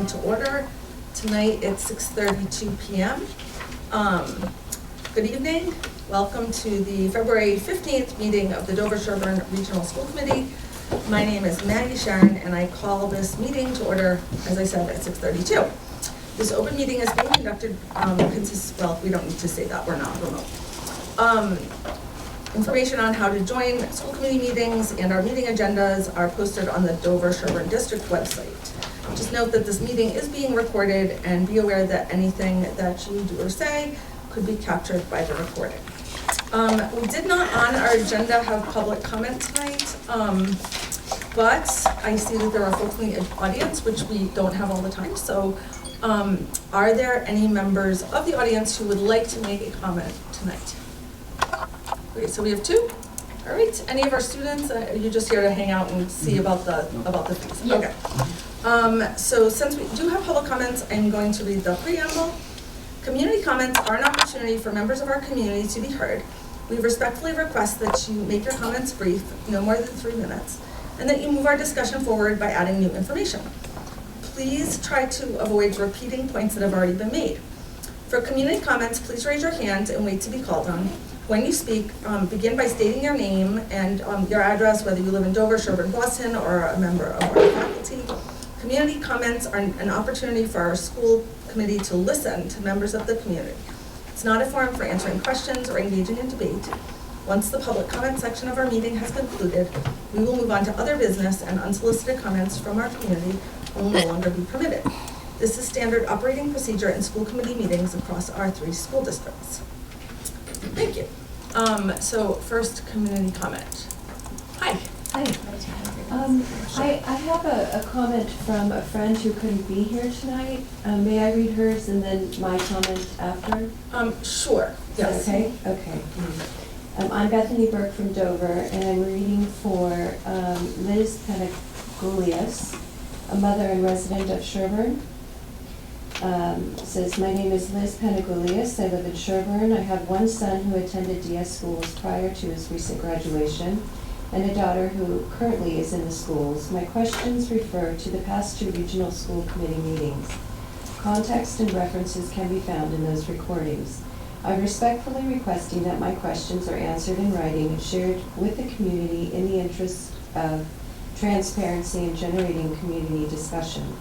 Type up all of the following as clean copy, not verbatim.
meeting to order. Tonight it's 6:32 p.m. Good evening. Welcome to the February 15th meeting of the Dover-Sherborn Regional School Committee. My name is Maggie Sharon and I call this meeting to order, as I said, at 6:32. This open meeting is being conducted, well, we don't need to say that, we're not remote. Information on how to join school committee meetings and our meeting agendas are posted on the Dover-Sherborn District website. Just note that this meeting is being recorded and be aware that anything that you do or say could be captured by the recording. We did not on our agenda have public comment tonight, but I see that there are folks in the audience, which we don't have all the time. So are there any members of the audience who would like to make a comment tonight? Okay, so we have two. All right. Any of our students? Are you just here to hang out and see about the fees? Yes. Okay. So since we do have public comments, I'm going to read the preamble. Community comments are an opportunity for members of our community to be heard. We respectfully request that you make your comments brief, no more than 3 minutes, and that you move our discussion forward by adding new information. Please try to avoid repeating points that have already been made. For community comments, please raise your hand and wait to be called on. When you speak, begin by stating your name and your address, whether you live in Dover, Sherborn, Boston, or a member of our faculty. Community comments are an opportunity for our school committee to listen to members of the community. It's not a forum for answering questions or engaging in debate. Once the public comment section of our meeting has concluded, we will move on to other business, and unsolicited comments from our community will no longer be permitted. This is standard operating procedure in school committee meetings across our 3 school districts. Thank you. So first, community comment. Hi. Hi. I have a comment from a friend who couldn't be here tonight. May I read hers and then my comment after? Sure. Yes. Okay. Okay. I'm Bethany Burke from Dover, and I'm reading for Liz Penagoulias, a mother and resident of Sherborn. Says, my name is Liz Penagoulias. I live in Sherborn. I have one son who attended DS schools prior to his recent graduation, and a daughter who currently is in the schools. My questions refer to the past 2 regional school committee meetings. Context and references can be found in those recordings. I'm respectfully requesting that my questions are answered in writing and shared with the community in the interest of transparency and generating community discussion.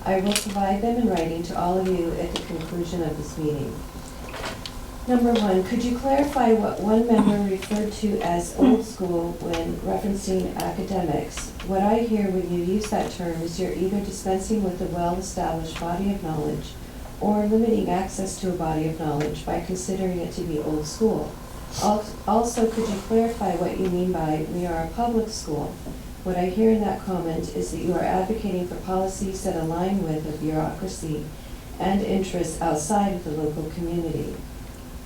I will provide them in writing to all of you at the conclusion of this meeting. Number 1, could you clarify what one member referred to as old school when referencing academics? What I hear when you use that term is you're either dispensing with a well-established body of knowledge or limiting access to a body of knowledge by considering it to be old school. Also, could you clarify what you mean by we are a public school? What I hear in that comment is that you are advocating for policies that align with a bureaucracy and interests outside of the local community.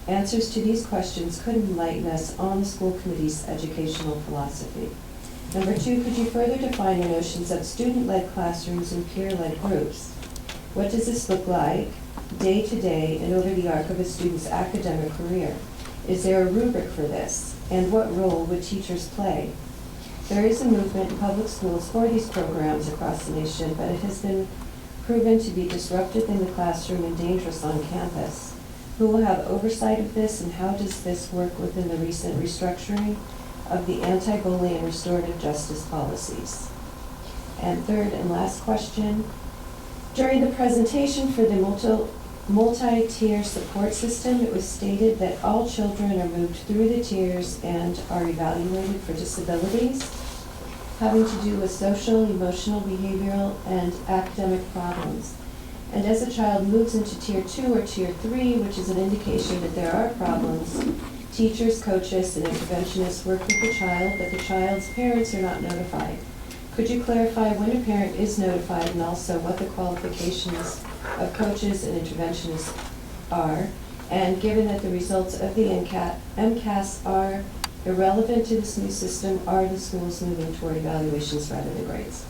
Answers to these questions could enlighten us on the school committee's educational philosophy. Number 2, could you further define your notions of student-led classrooms and peer-led groups? What does this look like day to day and over the arc of a student's academic career? Is there a rubric for this? And what role would teachers play? There is a movement in public schools for these programs across the nation, but it has been proven to be disruptive in the classroom and dangerous on campus. Who will have oversight of this, and how does this work within the recent restructuring of the anti-bullying and restorative justice policies? And third and last question, during the presentation for the multi-tier support system, it was stated that all children are moved through the tiers and are evaluated for disabilities having to do with social, emotional, behavioral, and academic problems. And as a child moves into Tier 2 or Tier 3, which is an indication that there are problems, teachers, coaches, and interventionists work with the child, but the child's parents are not notified. Could you clarify when a parent is notified and also what the qualifications of coaches and interventionists are? And given that the results of the MCAS are irrelevant to this new system, are the schools moving toward evaluations rather than grades?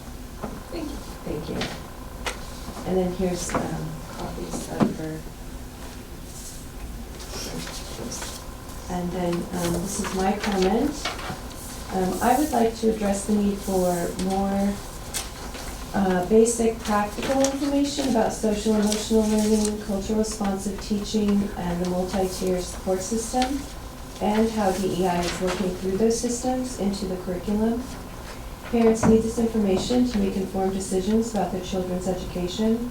Thank you. Thank you. And then here's copies of her. And then this is my comment. I would like to address the need for more basic practical information about social emotional learning, cultural responsive teaching, and the multi-tier support system, and how DEI is working through those systems into the curriculum. Parents need this information to make informed decisions about their children's education.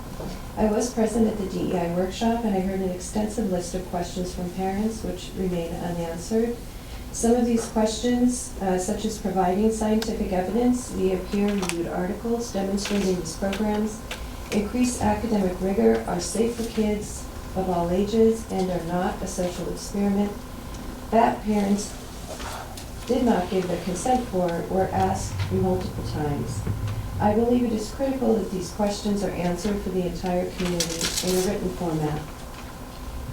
I was present at the DEI workshop, and I heard an extensive list of questions from parents which remain unanswered. Some of these questions, such as providing scientific evidence via peer-reviewed articles demonstrating these programs, increase academic rigor, are safe for kids of all ages, and are not a social experiment, that parents did not give their consent for, were asked multiple times. I believe it is critical that these questions are answered for the entire community in a written format.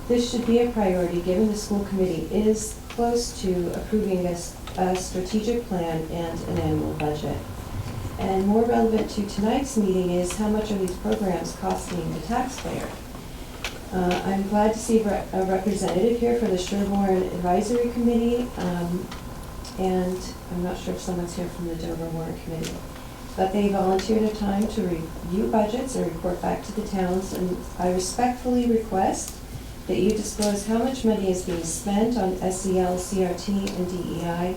This should be a priority given the school committee is close to approving a strategic plan and an annual budget. And more relevant to tonight's meeting is how much are these programs costing the taxpayer? I'm glad to see a representative here for the Sherborn Advisory Committee, and I'm not sure if someone's here from the Dover-Sherborn Committee. But they volunteered a time to review budgets and report back to the towns, and I respectfully request that you disclose how much money is being spent on SEL, CRT, and DEI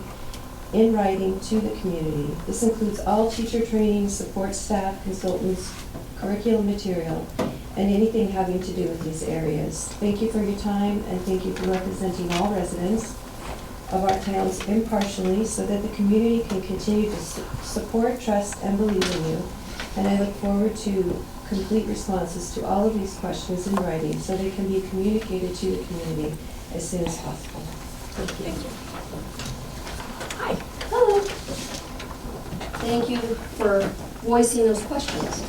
in writing to the community. This includes all teacher training, support staff, consultants, curriculum material, and anything having to do with these areas. Thank you for your time, and thank you for representing all residents of our towns impartially so that the community can continue to support, trust, and believe in you. And I look forward to complete responses to all of these questions in writing so they can be communicated to the community as soon as possible. Thank you. Hi. Hello. Thank you for voicing those questions.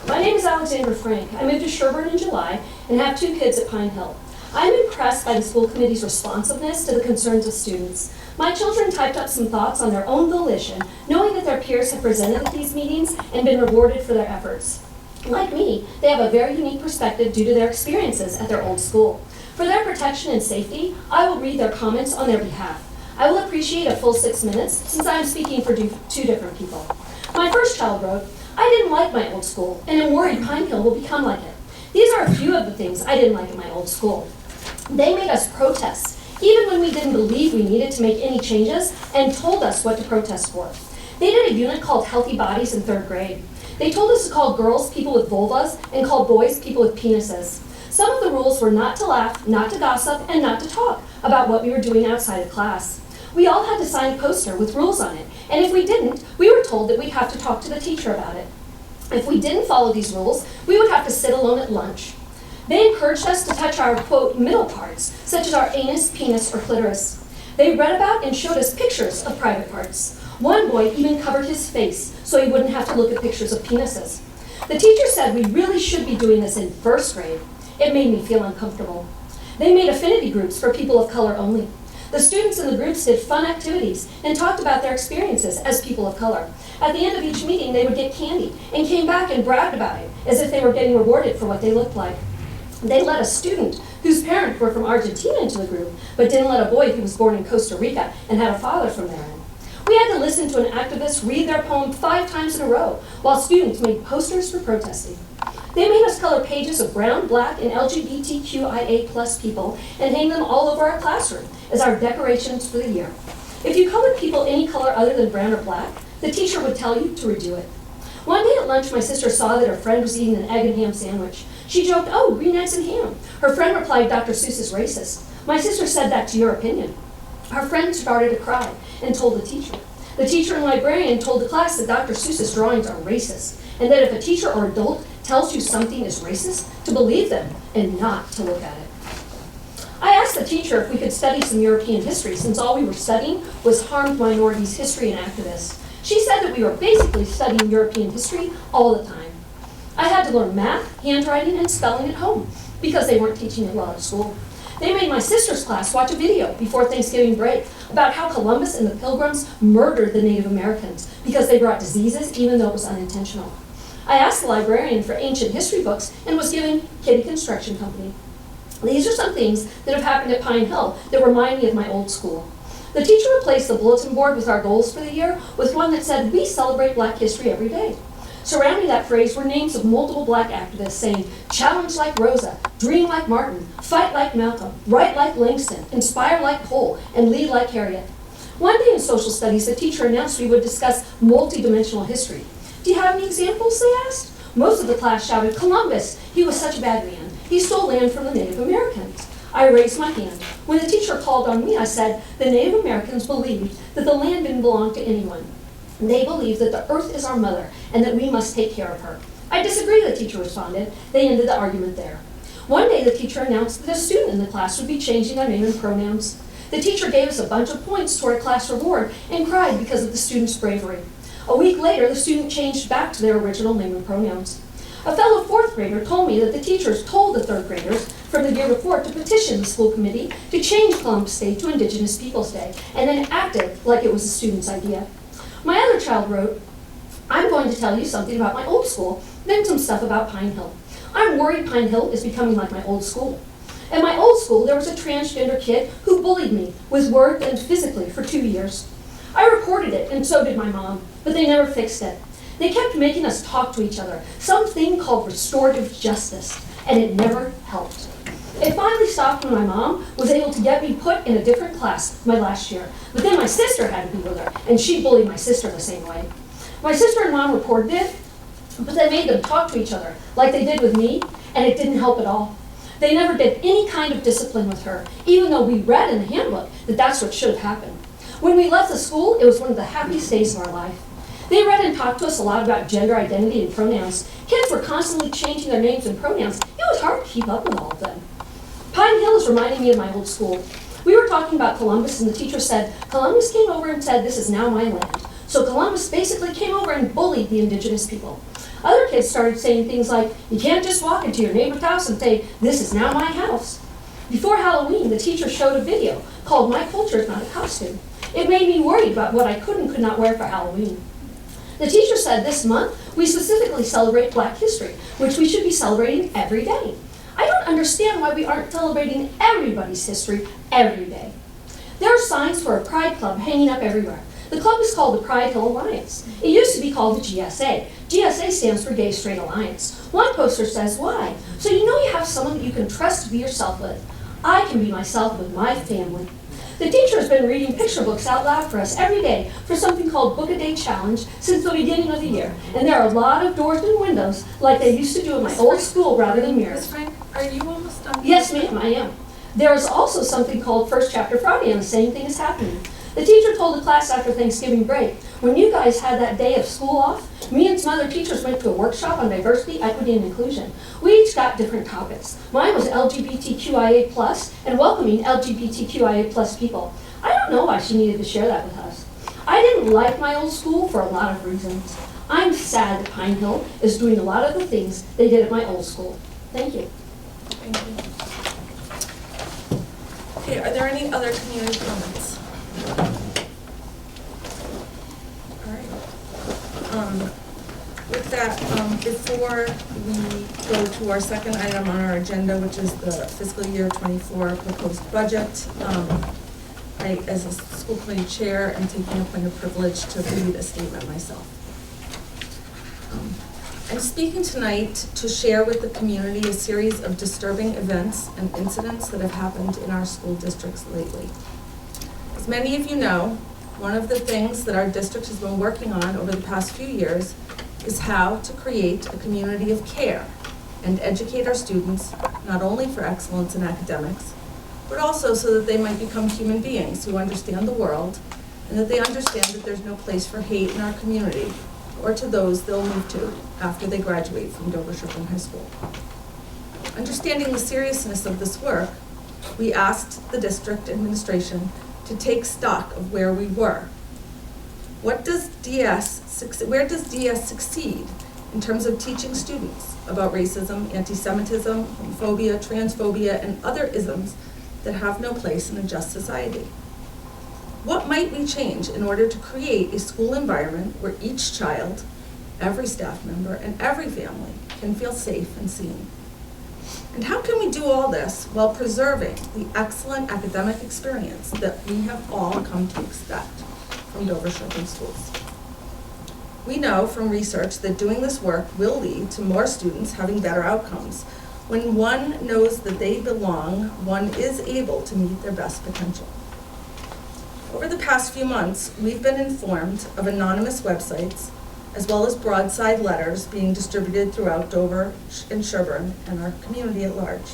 My name is Alexandra Frank. I moved to Sherborn in July and have 2 kids at Pine Hill. I'm impressed by the school committee's responsiveness to the concerns of students. My children typed up some thoughts on their own volition, knowing that their peers have presented at these meetings and been rewarded for their efforts. Like me, they have a very unique perspective due to their experiences at their old school. For their protection and safety, I will read their comments on their behalf. I will appreciate a full 6 minutes since I am speaking for 2 different people. My first child wrote, "I didn't like my old school and am worried Pine Hill will become like it. These are a few of the things I didn't like at my old school. They made us protest, even when we didn't believe we needed to make any changes, and told us what to protest for. They did a unit called Healthy Bodies in 3rd grade. They told us to call girls people with vulvas and call boys people with penises. Some of the rules were not to laugh, not to gossip, and not to talk about what we were doing outside of class. We all had to sign a poster with rules on it, and if we didn't, we were told that we'd have to talk to the teacher about it. If we didn't follow these rules, we would have to sit alone at lunch. They encouraged us to touch our, quote, middle parts, such as our anus, penis, or clitoris. They read about and showed us pictures of private parts. One boy even covered his face so he wouldn't have to look at pictures of penises. The teacher said we really should be doing this in 1st grade. It made me feel uncomfortable. They made affinity groups for people of color only. The students in the groups did fun activities and talked about their experiences as people of color. At the end of each meeting, they would get candy and came back and bragged about it as if they were getting rewarded for what they looked like. They let a student whose parents were from Argentina into the group, but didn't let a boy who was born in Costa Rica and had a father from there in. We had to listen to an activist read their poem 5 times in a row, while students made posters for protesting. They made us color pages of brown, black, and LGBTQIA+ people and hang them all over our classroom as our decorations for the year. If you colored people any color other than brown or black, the teacher would tell you to redo it. One day at lunch, my sister saw that her friend was eating an egg and ham sandwich. She joked, "Oh, green eggs and ham." Her friend replied, "Dr. Seuss is racist." My sister said that to your opinion. Her friend started to cry and told the teacher. The teacher and librarian told the class that Dr. Seuss's drawings are racist, and that if a teacher or adult tells you something is racist, to believe them and not to look at it. I asked the teacher if we could study some European history since all we were studying was harmed minorities history and activists. She said that we were basically studying European history all the time. I had to learn math, handwriting, and spelling at home because they weren't teaching it well at school. They made my sister's class watch a video before Thanksgiving break about how Columbus and the Pilgrims murdered the Native Americans because they brought diseases even though it was unintentional. I asked the librarian for ancient history books and was given Kitty Construction Company. These are some things that have happened at Pine Hill that remind me of my old school. The teacher replaced the bulletin board with our goals for the year with one that said, "We celebrate Black history every day." Surrounding that phrase were names of multiple Black activists saying, "Challenge like Rosa, dream like Martin, fight like Malcolm, write like Langston, inspire like Cole, and lead like Harriet." One day in social studies, the teacher announced we would discuss multidimensional history. "Do you have any examples?" they asked. Most of the class shouted, "Columbus, he was such a bad man. He stole land from the Native Americans." I raised my hand. When the teacher called on me, I said, "The Native Americans believed that the land didn't belong to anyone. They believed that the earth is our mother and that we must take care of her." "I disagree," the teacher responded. They ended the argument there. One day, the teacher announced that a student in the class would be changing their name and pronouns. The teacher gave us a bunch of points toward a class reward and cried because of the student's bravery. A week later, the student changed back to their original name and pronouns. A fellow fourth grader told me that the teachers told the third graders from the year before to petition the school committee to change Columbus Day to Indigenous Peoples Day, and then acted like it was the student's idea. My other child wrote, "I'm going to tell you something about my old school, then some stuff about Pine Hill. I'm worried Pine Hill is becoming like my old school. At my old school, there was a transgender kid who bullied me with words and physically for 2 years. I reported it, and so did my mom, but they never fixed it. They kept making us talk to each other, something called restorative justice, and it never helped. It finally stopped when my mom was able to get me put in a different class my last year, but then my sister had to be with her, and she bullied my sister the same way. My sister and mom reported it, but they made them talk to each other, like they did with me, and it didn't help at all. They never did any kind of discipline with her, even though we read in the handbook that that's what should have happened. When we left the school, it was one of the happiest days of our life. They read and talked to us a lot about gender identity and pronouns. Kids were constantly changing their names and pronouns. It was hard to keep up with all of them. Pine Hill is reminding me of my old school. We were talking about Columbus, and the teacher said, "Columbus came over and said, 'This is now my land.' So Columbus basically came over and bullied the indigenous people." Other kids started saying things like, "You can't just walk into your neighbor's house and say, 'This is now my house.'" Before Halloween, the teacher showed a video called "My Culture is Not a Costume." It made me worried about what I could and could not wear for Halloween. The teacher said this month we specifically celebrate Black history, which we should be celebrating every day. I don't understand why we aren't celebrating everybody's history every day. There are signs for a Pride Club hanging up everywhere. The club is called the Pride Hill Alliance. It used to be called the GSA. GSA stands for Gay Straight Alliance. One poster says, "Why? So you know you have someone that you can trust to be yourself with. I can be myself with my family." The teacher has been reading picture books out loud for us every day for something called Book a Day Challenge since the beginning of the year. And there are a lot of doors and windows like they used to do in my old school rather than mirrors. Ms. Frank, are you almost done? Yes, ma'am, I am. There is also something called First Chapter Friday, and the same thing is happening. The teacher told the class after Thanksgiving break, when you guys had that day of school off, me and some other teachers went to a workshop on diversity, equity, and inclusion. We each got different topics. Mine was LGBTQIA+, and welcoming LGBTQIA+ people. I don't know why she needed to share that with us. I didn't like my old school for a lot of reasons. I'm sad that Pine Hill is doing a lot of the things they did at my old school. Thank you. Thank you. Okay, are there any other community comments? All right. With that, before we go to our second item on our agenda, which is the fiscal year 24 proposed budget, I, as a school committee chair, am taking a point of privilege to read a statement myself. I'm speaking tonight to share with the community a series of disturbing events and incidents that have happened in our school districts lately. As many of you know, one of the things that our district has been working on over the past few years is how to create a community of care and educate our students, not only for excellence in academics, but also so that they might become human beings who understand the world and that they understand that there's no place for hate in our community or to those they'll move to after they graduate from Dover-Sherborn High School. Understanding the seriousness of this work, we asked the district administration to take stock of where we were. Where does DS succeed in terms of teaching students about racism, anti-Semitism, homophobia, transphobia, and other isms that have no place in a just society? What might we change in order to create a school environment where each child, every staff member, and every family can feel safe and seen? And how can we do all this while preserving the excellent academic experience that we have all come to expect from Dover-Sherborn schools? We know from research that doing this work will lead to more students having better outcomes. When one knows that they belong, one is able to meet their best potential. Over the past few months, we've been informed of anonymous websites as well as broadside letters being distributed throughout Dover and Sherborn and our community at large.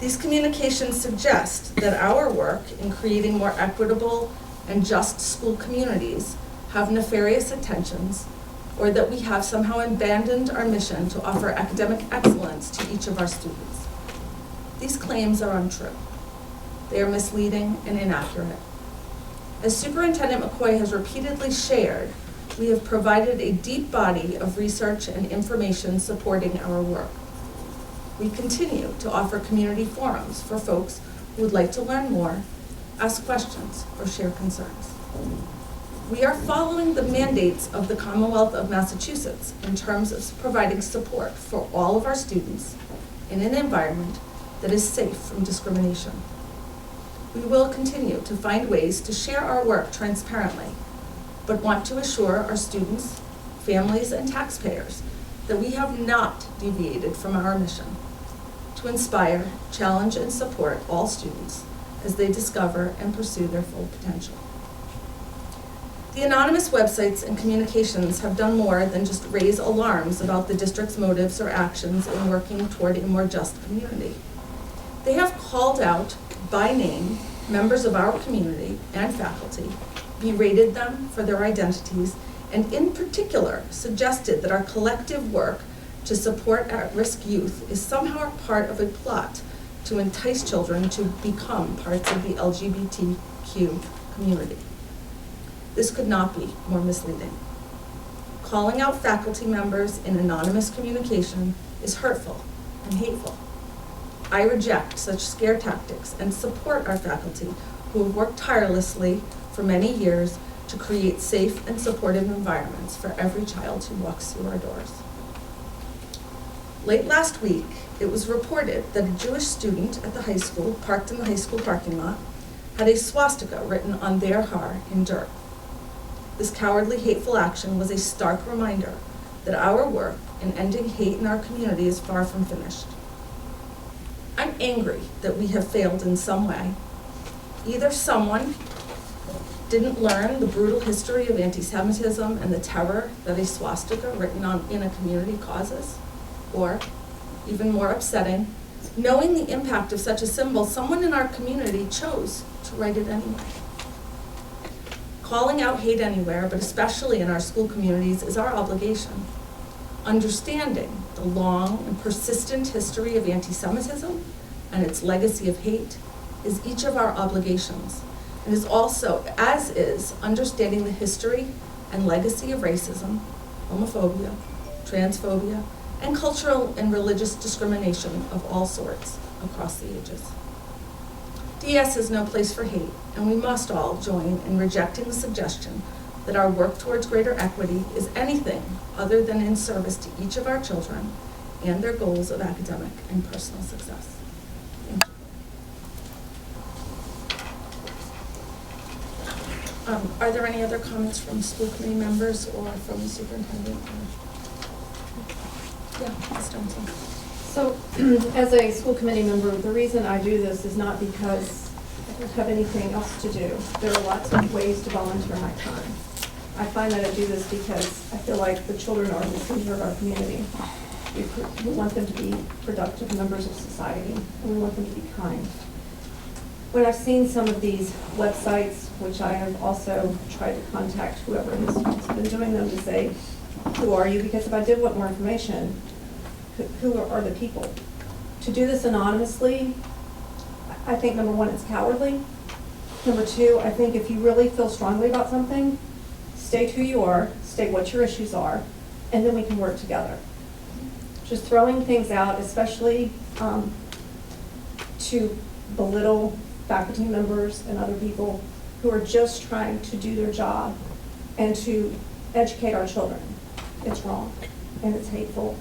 These communications suggest that our work in creating more equitable and just school communities have nefarious intentions, or that we have somehow abandoned our mission to offer academic excellence to each of our students. These claims are untrue. They are misleading and inaccurate. As Superintendent McCoy has repeatedly shared, we have provided a deep body of research and information supporting our work. We continue to offer community forums for folks who would like to learn more, ask questions, or share concerns. We are following the mandates of the Commonwealth of Massachusetts in terms of providing support for all of our students in an environment that is safe from discrimination. We will continue to find ways to share our work transparently, but want to assure our students, families, and taxpayers that we have not deviated from our mission to inspire, challenge, and support all students as they discover and pursue their full potential. The anonymous websites and communications have done more than just raise alarms about the district's motives or actions in working toward a more just community. They have called out by name members of our community and faculty, berated them for their identities, and in particular suggested that our collective work to support at-risk youth is somehow part of a plot to entice children to become parts of the LGBTQ community. This could not be more misleading. Calling out faculty members in anonymous communication is hurtful and hateful. I reject such scare tactics and support our faculty who have worked tirelessly for many years to create safe and supportive environments for every child who walks through our doors. Late last week, it was reported that a Jewish student at the high school, parked in the high school parking lot, had a swastika written on their car in dirt. This cowardly, hateful action was a stark reminder that our work in ending hate in our community is far from finished. I'm angry that we have failed in some way. Either someone didn't learn the brutal history of anti-Semitism and the terror that a swastika written in a community causes, or, even more upsetting, knowing the impact of such a symbol, someone in our community chose to write it anyway. Calling out hate anywhere, but especially in our school communities, is our obligation. Understanding the long and persistent history of anti-Semitism and its legacy of hate is each of our obligations. And is also, as is, understanding the history and legacy of racism, homophobia, transphobia, and cultural and religious discrimination of all sorts across the ages. DS is no place for hate, and we must all join in rejecting the suggestion that our work towards greater equity is anything other than in service to each of our children and their goals of academic and personal success. Thank you. Are there any other comments from school committee members or from the superintendent? Yeah, Ms. Johnson. So, as a school committee member, the reason I do this is not because I don't have anything else to do. There are lots of ways to volunteer my time. I find that I do this because I feel like the children are the future of our community. We want them to be productive members of society, and we want them to be kind. When I've seen some of these websites, which I have also tried to contact whoever has been doing them to say, who are you? Because if I did want more information, who are the people? To do this anonymously, I think number one, it's cowardly. Number two, I think if you really feel strongly about something, state who you are, state what your issues are, and then we can work together. Just throwing things out, especially to belittle faculty members and other people who are just trying to do their job and to educate our children. It's wrong, and it's hateful,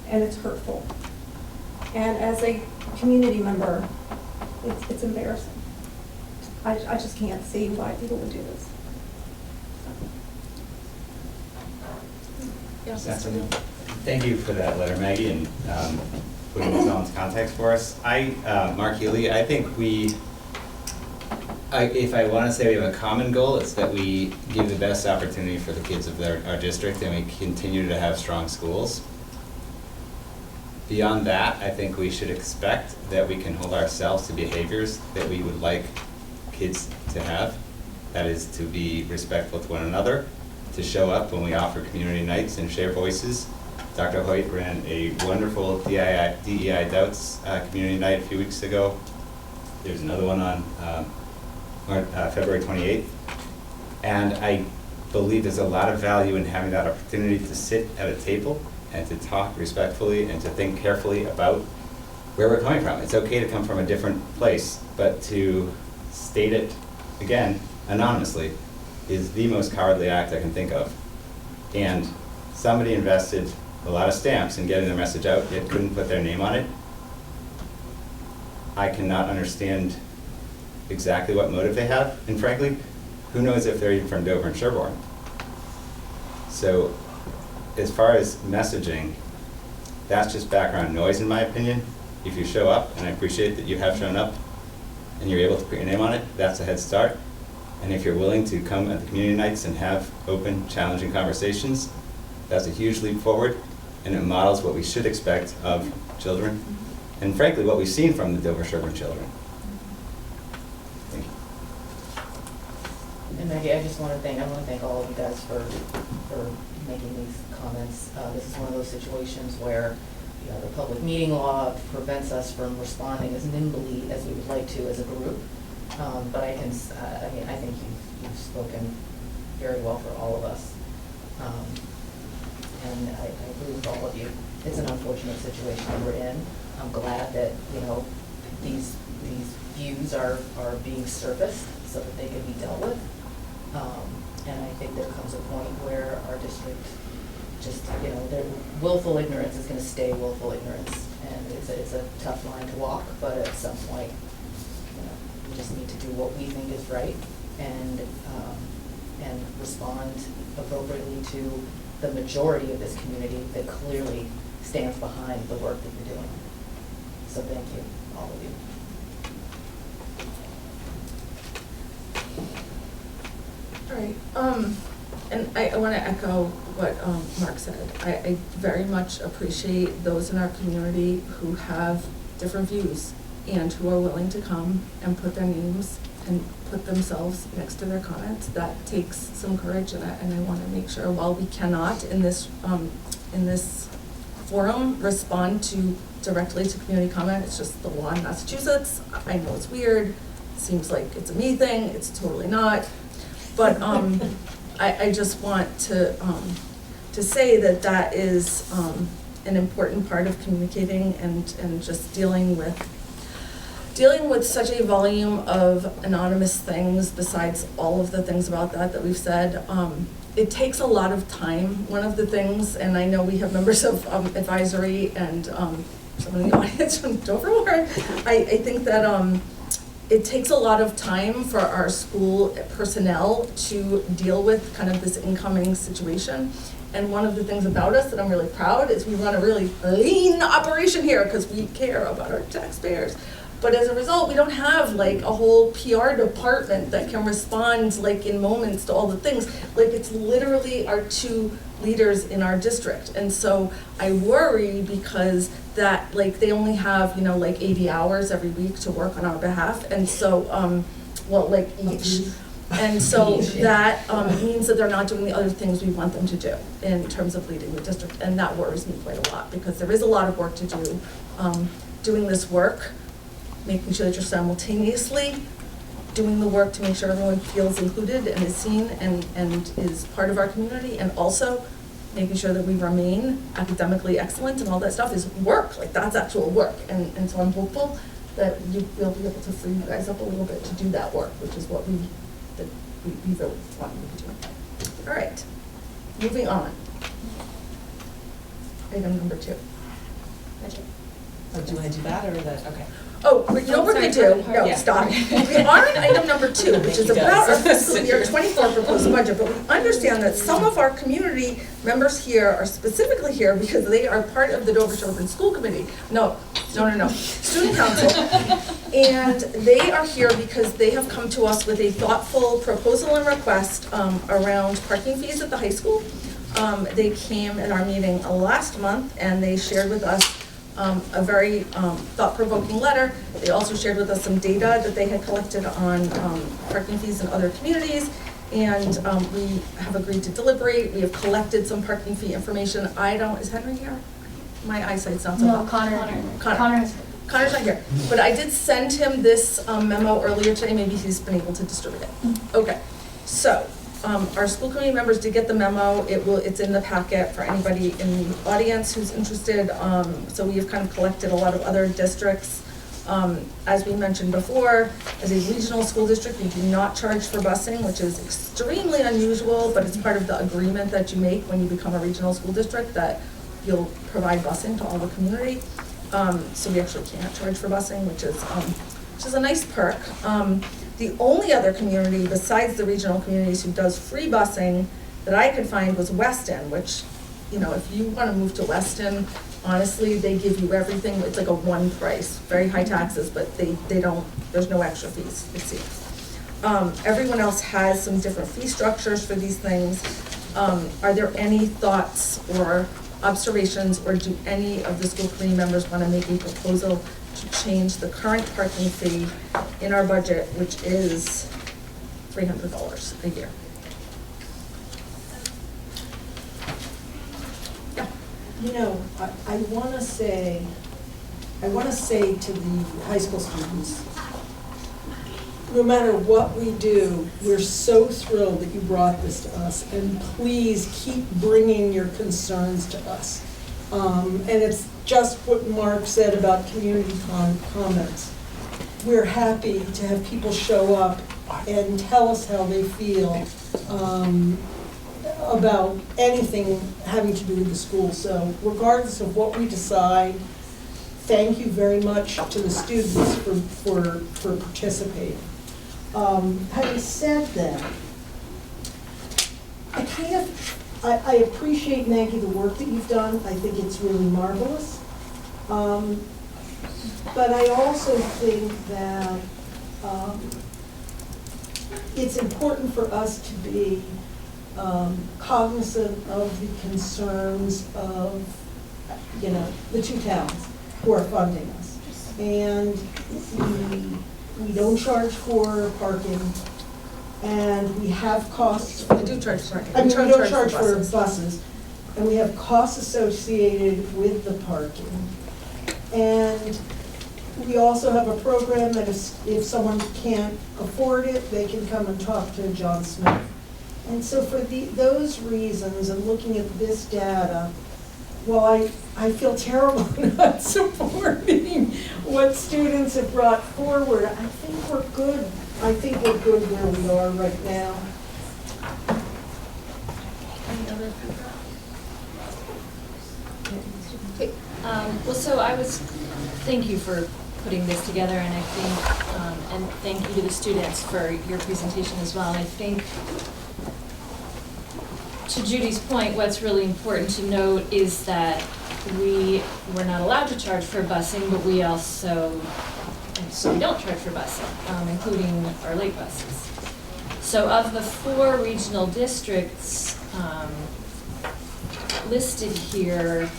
and it's hurtful. And as a community member, it's embarrassing. I just can't see why people would do this. Yes, That's Mr. Neal. Thank you for that letter, Maggie, and putting this all into context for us. Mark Healy, I think if I want to say we have a common goal, it's that we give the best opportunity for the kids of our district and we continue to have strong schools. Beyond that, I think we should expect that we can hold ourselves to behaviors that we would like kids to have. That is to be respectful to one another, to show up when we offer community nights and share voices. Dr. Hoyt ran a wonderful DEI Doubts community night a few weeks ago. There's another one on February 28th. And I believe there's a lot of value in having that opportunity to sit at a table and to talk respectfully and to think carefully about where we're coming from. It's okay to come from a different place, but to state it, again, anonymously, is the most cowardly act I can think of. And somebody invested a lot of stamps in getting their message out, yet couldn't put their name on it. I cannot understand exactly what motive they have, and frankly, who knows if they're even from Dover and Sherborn. So, as far as messaging, that's just background noise in my opinion. If you show up, and I appreciate that you have shown up, and you're able to put your name on it, that's a head start. And if you're willing to come at the community nights and have open, challenging conversations, that's a huge leap forward, and it models what we should expect of children, and frankly, what we've seen from the Dover-Sherborn children. Thank you. And Maggie, I want to thank all of you guys for making these comments. This is one of those situations where, you know, the public meeting law prevents us from responding as nimbly as we would like to as a group. But I think you've spoken very well for all of us. And I agree with all of you. It's an unfortunate situation that we're in. I'm glad that, you know, these views are being surfaced so that they can be dealt with. And I think there comes a point where our district just, you know, their willful ignorance is going to stay willful ignorance. And it's a tough line to walk, but at some point, you know, we just need to do what we think is right and respond appropriately to the majority of this community that clearly stands behind the work that you're doing. So thank you, all of you. All right, and I want to echo what Mark said. I very much appreciate those in our community who have different views and who are willing to come and put their names and put themselves next to their comments. That takes some courage, and I want to make sure, while we cannot in this forum respond directly to community comment, it's just the law in Massachusetts. I know it's weird, seems like it's a me thing, it's totally not. But I just want to say that is an important part of communicating and just dealing with such a volume of anonymous things, besides all of the things about that we've said. It takes a lot of time. One of the things, and I know we have members of advisory and someone in the audience from Dover-Sherborn, I think that it takes a lot of time for our school personnel to deal with kind of this incoming situation. And one of the things about us that I'm really proud is we run a really lean operation here because we care about our taxpayers. But as a result, we don't have like a whole PR department that can respond like in moments to all the things. Like, it's literally our two leaders in our district. And so I worry because that, like, they only have, you know, like 80 hours every week to work on our behalf. And so, each. And so that means that they're not doing the other things we want them to do in terms of leading the district. And that worries me quite a lot because there is a lot of work to do doing this work, making sure that you're simultaneously doing the work to make sure everyone feels included and is seen and is part of our community, and also making sure that we remain academically excellent and all that stuff is work, like that's actual work. And so I'm hopeful that we'll be able to free you guys up a little bit to do that work, which is what we really want you to be doing. All right, moving on. Item number 2. Budget. Oh, do I do that, or that, okay. Oh, but you know what we're gonna do? No, Yeah. stop. We are on item number 2, which is about our fiscal year 24 proposed budget, but we understand that some of our community members here are specifically here because they are part of the Dover-Sherborn School Committee. No, Student Council. And they are here because they have come to us with a thoughtful proposal and request around parking fees at the high school. They came in our meeting last month and they shared with us a very thought-provoking letter. They also shared with us some data that they had collected on parking fees in other communities, and we have agreed to deliberate. We have collected some parking fee information. Is Henry here? My eyesight's not so well. No, Connor's Connor's not here, but I did send him this memo earlier today. Maybe he's been able to distribute it. Okay, so our school committee members did get the memo. It's in the packet for anybody in the audience who's interested. So we have kind of collected a lot of other districts. As we mentioned before, as a regional school district, we do not charge for busing, which is extremely unusual, but it's part of the agreement that you make when you become a regional school district, that you'll provide busing to all the community. So we actually can't charge for busing, which is a nice perk. The only other community besides the regional communities who does free busing that I could find was Weston, which, you know, if you want to move to Weston, honestly, they give you everything. It's like a one price, very high taxes, but they don't, there's no extra fees, it seems. Everyone else has some different fee structures for these things. Are there any thoughts or observations, or do any of the school committee members want to make a proposal to change the current parking fee in our budget, which is $300 a year? Yeah. You know, I want to say to the high school students, no matter what we do, we're so thrilled that you brought this to us, and please keep bringing your concerns to us. And it's just what Mark said about community comments. We're happy to have people show up and tell us how they feel about anything having to do with the school. So regardless of what we decide, thank you very much to the students for participating. Having said that, I appreciate, Maggie, the work that you've done. I think it's really marvelous. But I also think that it's important for us to be cognizant of the concerns of, you know, the two towns who are funding us. And we don't charge for parking, and we have costs. We do charge for parking. I mean, we don't charge for buses. buses, and we have costs associated with the parking. And we also have a program that if someone can't afford it, they can come and talk to John Smith. And so for those reasons, and looking at this data, while I feel terrible not supporting what students have brought forward, I think we're good. I think we're good where we are right now. Any other? Thank you for putting this together, and I think, and thank you to the students for your presentation as well. And I think, to Judy's point, what's really important to note is that we're not allowed to charge for busing, but we also, and so we don't charge for busing, including our late buses. So of the 4 regional districts listed here,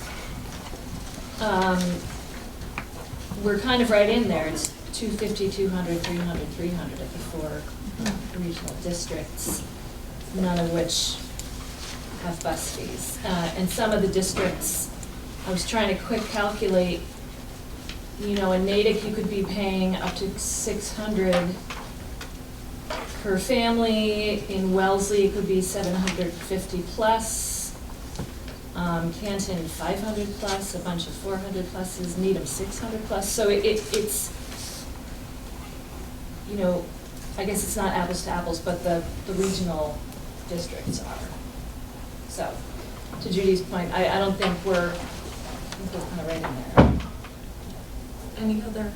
we're kind of right in there. It's 250, 200, 300, 300 of the 4 regional districts, none of which have bus fees. And some of the districts, I was trying to quick calculate, you know, in Natick you could be paying up to $600 per family. In Wellesley it could be $750 plus. Canton 500 plus, a bunch of 400 pluses, Needham 600 plus. So it's, you know, I guess it's not apples to apples, but the regional districts are. So, to Judy's point, I don't think we're kind of right in there. Any other?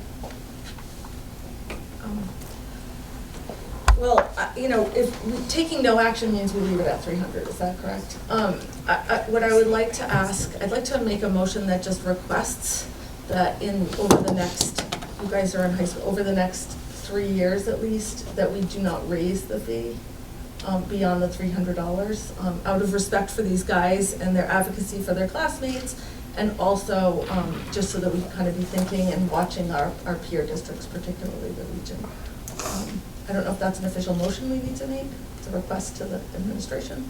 Well, if taking no action means we leave it at 300, is that correct? What I would like to ask, I'd like to make a motion that just requests that over the next, you guys are in high school, over the next 3 years at least, that we do not raise the fee beyond the $300, out of respect for these guys and their advocacy for their classmates, and also just so that we can kind of be thinking and watching our peer districts, particularly the region. I don't know if that's an official motion we need to make. It's a request to the administration.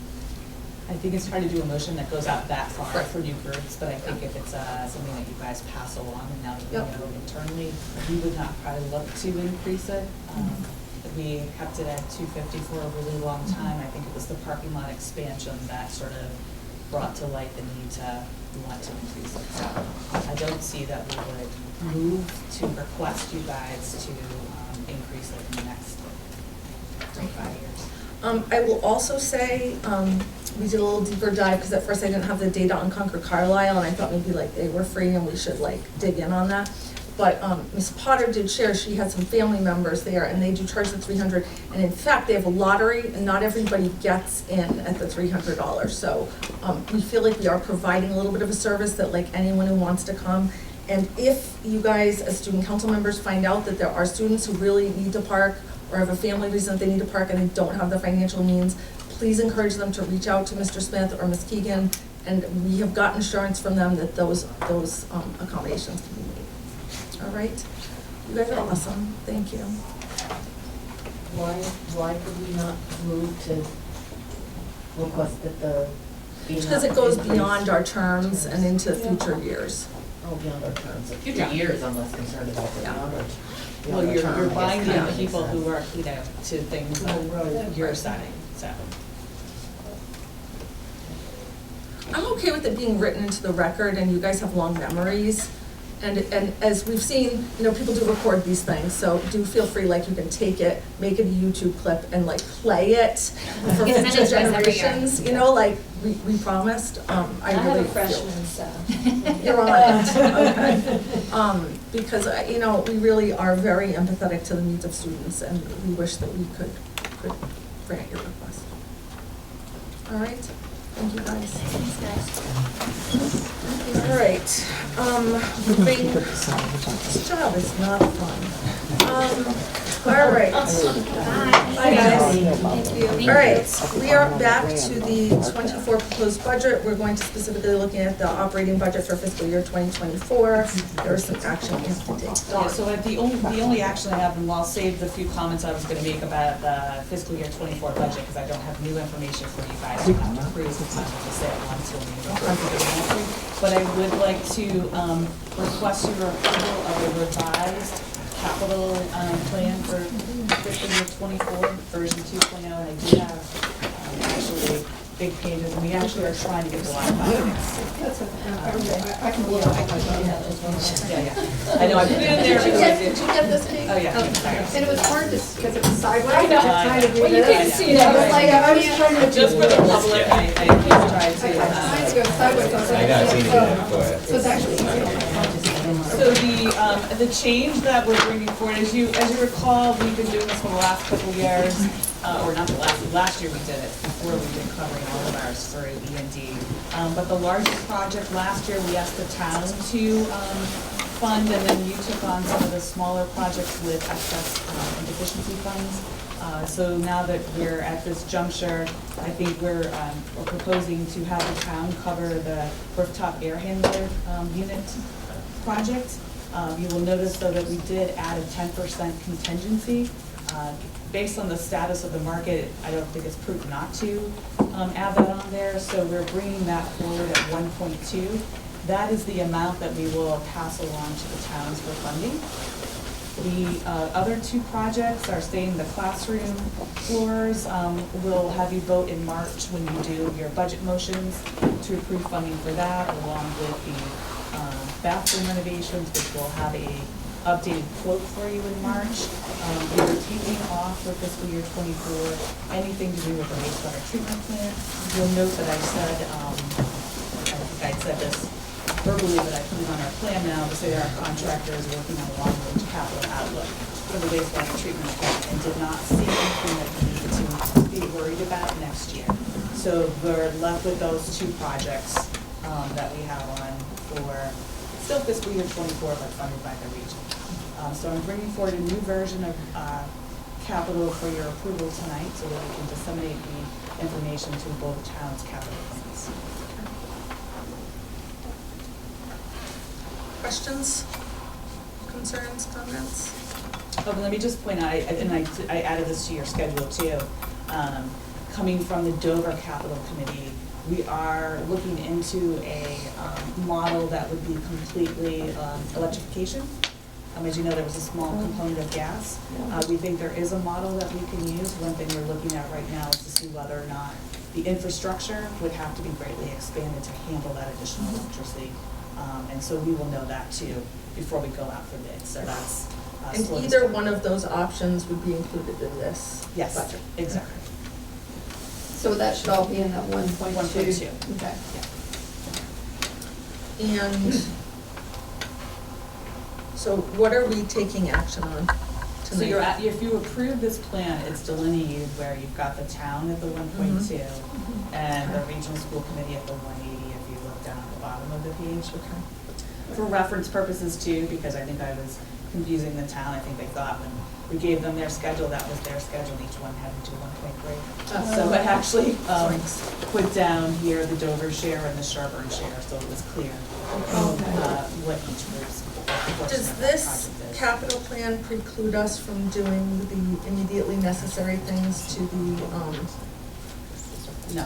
I think it's hard to do a motion that goes out that far Right. for new groups, but I think if it's something that you guys pass along, and now that we Yep. know internally, we would not probably look to increase it. We kept it at 250 for a really long time. I think it was the parking lot expansion that sort of brought to light the need to want to increase it. So I don't see that we would move to request you guys to increase it in the next 5 years. I will also say, we did a little deeper dive, because at first I didn't have the data on Concord Carlisle, and I thought maybe like they were free and we should like dig in on that. But Ms. Potter did share, she had some family members there, and they do charge the $300, and in fact, they have a lottery, and not everybody gets in at the $300. So we feel like we are providing a little bit of a service that like anyone who wants to come. And if you guys, as student council members, find out that there are students who really need to park, or have a family reason that they need to park and they don't have the financial means, please encourage them to reach out to Mr. Smith or Ms. Keegan, and we have gotten assurance from them that those accommodations can be made. All right? You guys are awesome. Thank you. Why could we not move to request that the fee not Because it goes increase? beyond our terms and into future years. Oh, beyond our terms. Future Yeah. years, I'm less concerned about the Yeah. beyond our. Well, you're binding Yeah. people who are, to things that you're setting, so. I'm okay with it being written into the record, and you guys have long memories. And as we've seen, people do record these things, so do feel free, like you can take it, make it a YouTube clip, and like play it for Get future many times every year. generations, like we promised. I have really a feel- freshman, so. You're on it, okay. Because, we really are very empathetic to the needs of students, and we wish that we could grant your request. All right, thank you guys. All right, moving, this job is not fun. All right. Bye, guys. Thank you. All right, we are back to the 24 proposed budget. We're going to specifically looking at the operating budget for fiscal year 2024. There is some action we have to take. Yeah, so the only action I have, and I'll save the few comments I was gonna make about the fiscal year 24 budget, because I don't have new information for you guys to have to approve, so I'm gonna say it once when we go. But I would like to request your approval of a revised capital plan for fiscal year 24, version 2.0, and I do have actually big pages, and we actually are trying to get a lot of documents. That's okay. I can blow it. Yeah. I know, I put it in there. Did you get this page? Oh, yeah. Sorry. And it was hard to, because it was sideways. I know. was trying to do Well, you this. can see Yeah, I was it. like, I was trying to. Just for the public, I just tried Mine to. goes sideways. I know, I've seen it before. So it's actually easier. So the change that we're bringing forward, as you recall, we've been doing this for the last couple of years, or not the last year we did it, before we've been covering all of ours for E&D. But the largest project last year, we asked the town to fund, and then you took on some of the smaller projects with excess and deficiency funds. So now that we're at this juncture, I think we're proposing to have the town cover the rooftop air handler unit project. You will notice though that we did add a 10% contingency. Based on the status of the market, I don't think it's prudent not to add that on there, so we're bringing that forward at 1.2. That is the amount that we will pass along to the towns for funding. The other two projects are staying in the classroom floors. We'll have you vote in March when you do your budget motions to approve funding for that, along with the bathroom renovations, which will have a updated quote for you in March. We are taking off for fiscal year 24 anything to do with the wastewater treatment plant. You'll note that I said, I think I said this verbally, but I put it on our plan now to say that our contractor is working on a long-range capital outlook for the wastewater treatment plant and did not see anything that we needed to be worried about next year. So we're left with those two projects that we have on for still fiscal year '24, but funded by the region. So I'm bringing forward a new version of capital for your approval tonight so that we can disseminate the information to both towns' capital plans. Questions, concerns, comments? Oh, but let me just point out, and I added this to your schedule too. Coming from the Dover Capital Committee, we are looking into a model that would be completely electrification. As you know, there was a small component of gas. We think there is a model that we can use. One thing we're looking at right now is to see whether or not the infrastructure would have to be greatly expanded to handle that additional electricity. And so we will know that too before we go out for bid. So that's. And either one of those options would be included in this Yes, budget? exactly. So that should all be in that 1.2? 1.2. Okay. Yeah. And so what are we taking action on tonight? So if you approve this plan, it's delineated where you've got the town at the 1.2 and the regional school committee at the 180 if you look down at the bottom of the page. Okay. For reference purposes too, because I think I was confusing the town, I think they thought when we gave them their schedule, that was their schedule, each one had to do 1.3. So I actually put down here the Dover-Sherborn and the Sherborn share, so it was clear what each group's portion Does of that this project is. capital plan preclude us from doing the immediately necessary things to the, No.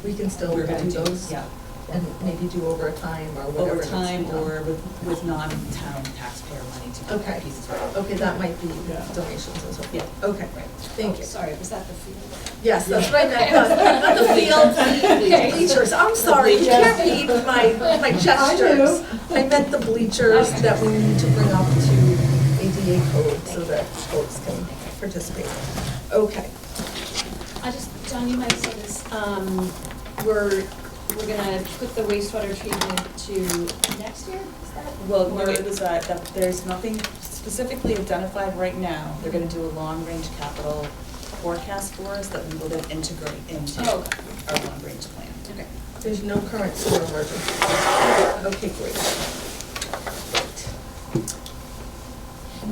we can still We're gonna do do, those? yeah, And maybe do overtime or whatever. over needs to be time done? or with non-town taxpayer money to get Okay. that pieces right. Okay, that might be donations and so forth. Yeah. Okay, Right. thank you. Sorry, was that the field? Yes, that's what I meant, not the field, the bleachers, I'm sorry, you can't read my gestures. I meant the bleachers that we need to bring up to ADA code so that folks can participate. Okay, John, you might say this, we're gonna put the wastewater treatment to next year, is that? Well, no, it was, there's nothing specifically identified right now. They're gonna do a long-range capital forecast for us that we will then integrate into Oh. our long-range plan. Okay. there's no current sewer emergency. Okay, great.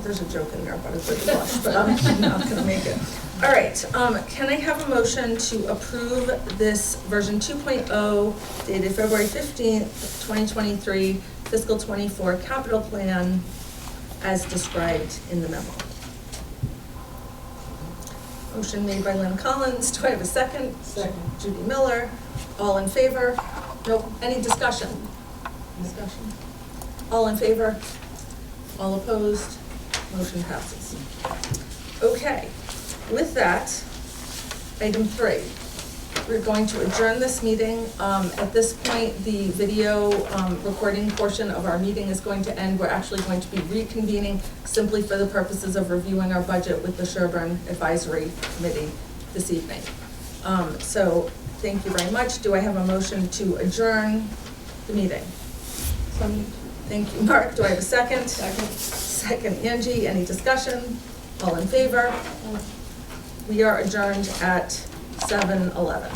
There's a joke in there, but it's a blush, but I'm not gonna make it. All right, can I have a motion to approve this version 2.0 dated February 15th, 2023, fiscal 24 capital plan as described in the memo? Motion made by Lynn Collins. Do I have a second? Second. Judy Miller. All in favor? Nope. Any discussion? Discussion? All in favor? All opposed? Motion passes. Okay, with that, item 3. We're going to adjourn this meeting. At this point, the video recording portion of our meeting is going to end. We're actually going to be reconvening simply for the purposes of reviewing our budget with the Sherborn Advisory Committee this evening. So thank you very much. Do I have a motion to adjourn the meeting? Thank you, Mark. Do I have a second? Second, Angie. Any discussion? All in favor? We are adjourned at 7:11.